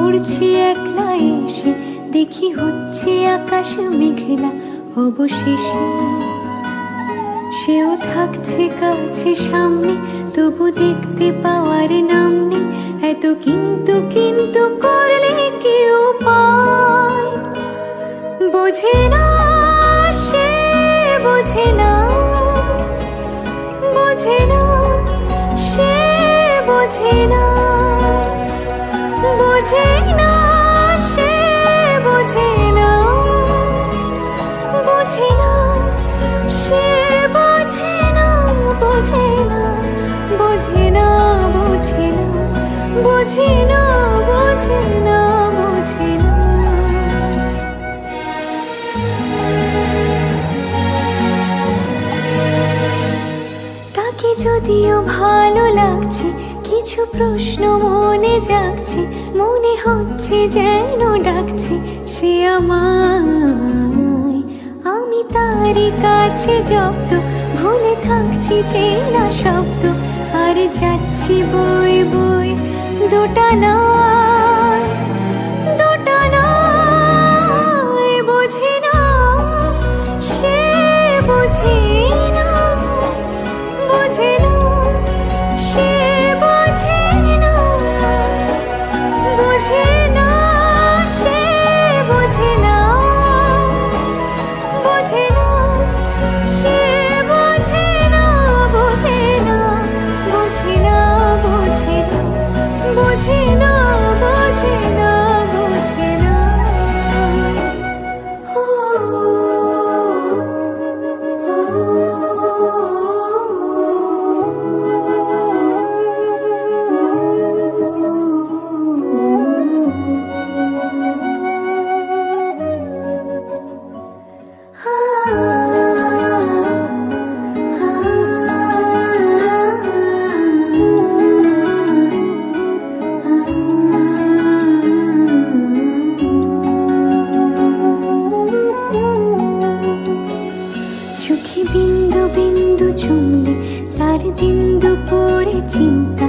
পড়ছি একলা এসে, দেখি হচ্ছে আকাশ মেঘলা অবশেষে। সেও থাকছে কাছে সামনে, তবু দেখতে পাওয়ার নাম নেই। এত কিন্তু কিন্তু করলে কি উপায়? বোঝে না সে, বোঝে না, বোঝে না সে, বোঝে না, বোঝে না সে, বোঝে না, বোঝে না সে, বোঝে না, বোঝে না, বোঝে না, বোঝে না, বোঝে না, বোঝে না, বোঝে না। তাকে যদিও ভালো লাগছে, কিছু প্রশ্ন মনে জাগছে, মনে হচ্ছে যেন ডাকছে সে আমায়। আমি তারই কাছে জব্দ, ভুলে থাকছি চেনা শব্দ, আর যাচ্ছি বই বই দোটানায়, দোটানায়। বোঝে না সে, বোঝে না, বোঝে না সে, বোঝে না, বোঝে না সে, বোঝে না, বোঝে না সে, বোঝে না, বোঝে না, বোঝে না, বোঝে না, বোঝে না, বোঝে না, বোঝে না। চোখে বিন্দু বিন্দু চুমলে তার দিন দুপুরে চিন্তা,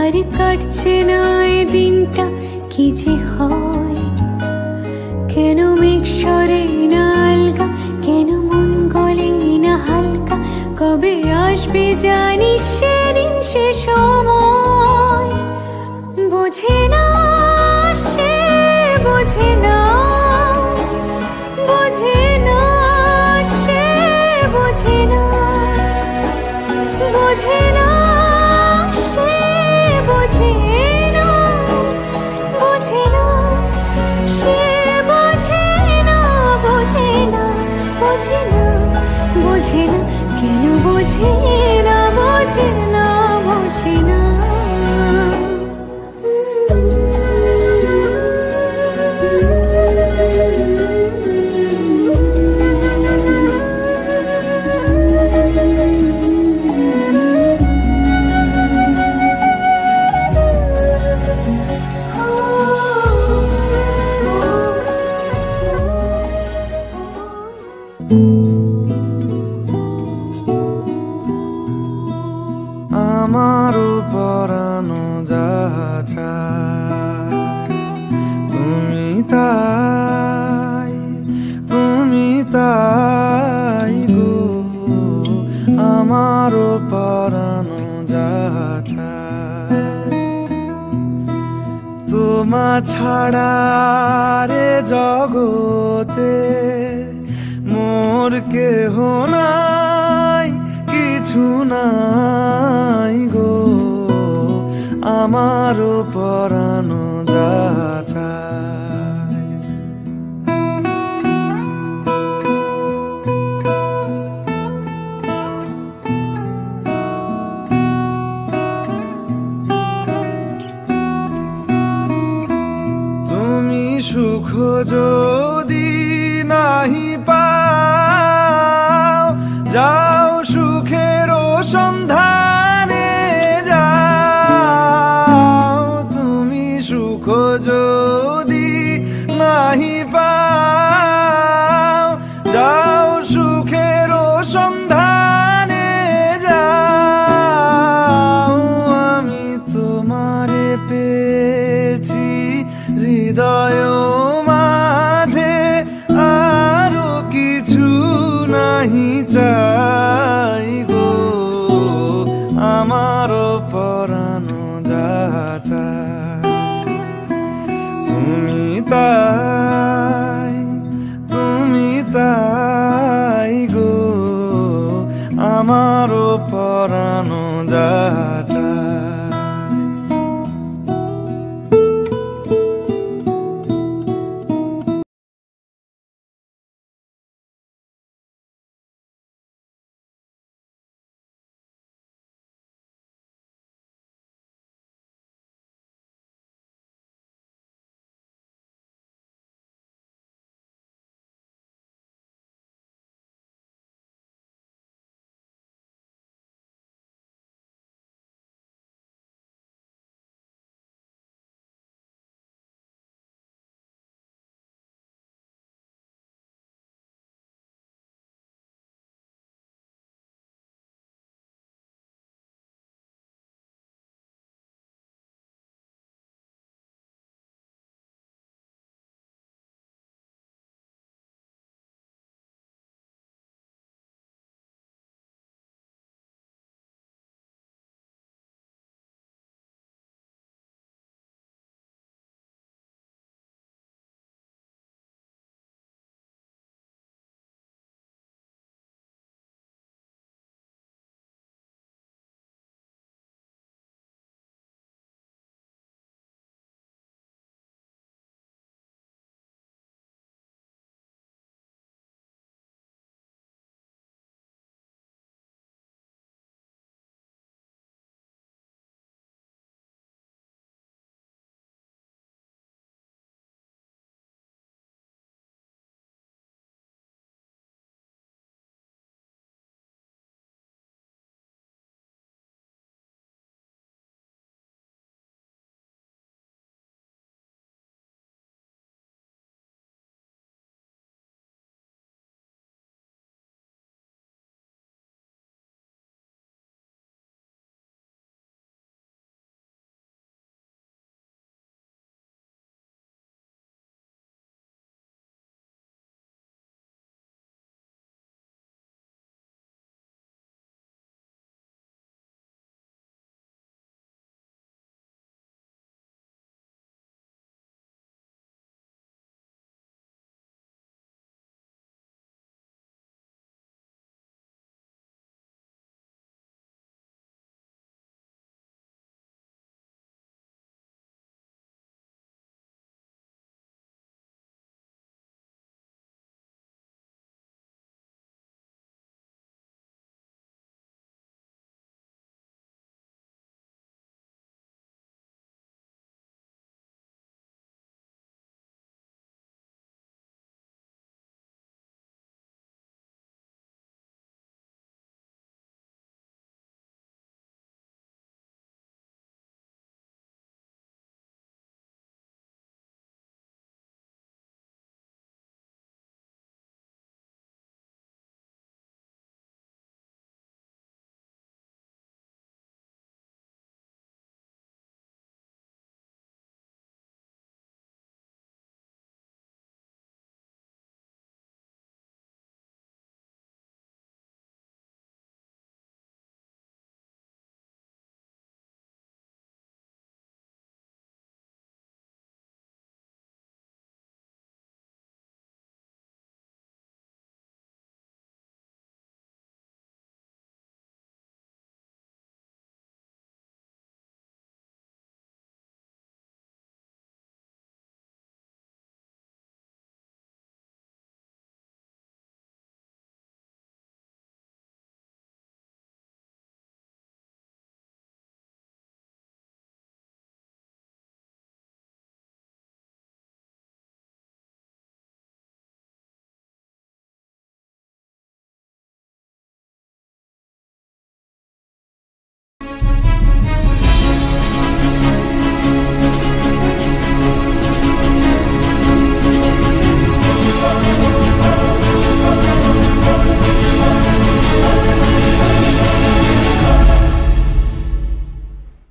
আর কাটছে না এ দিনটা কি যে হয়। কেন মেঘ সরে না আলগা, কেন মন গলে না হালকা, কবে আসবে জানিস সেদিন সে সময়। বোঝে না সে, বোঝে না, বোঝে না সে, বোঝে না, বোঝে না সে, বোঝে না, বোঝে না সে, বোঝে না, বোঝে না, বোঝে না, বোঝে না, কেন বোঝে না, বোঝে না, বোঝে না। আমারও পরানো যাহা চায়, তুমি তাই, তুমি তাই গো। আমারও পরানো যাহা চায়, তোমা ছাড়া রে জগতে মোর কেহ নাই, কিছু নাই গো। আমারও পরানো যাহা চায়। তুমি সুখ যদি নাহি পাও, যাও সুখের সন্ধানে যাও। তুমি সুখ যদি নাহি পাও, যাও সুখের সন্ধানে যাও। আমি তোমারে পেয়েছি পরানো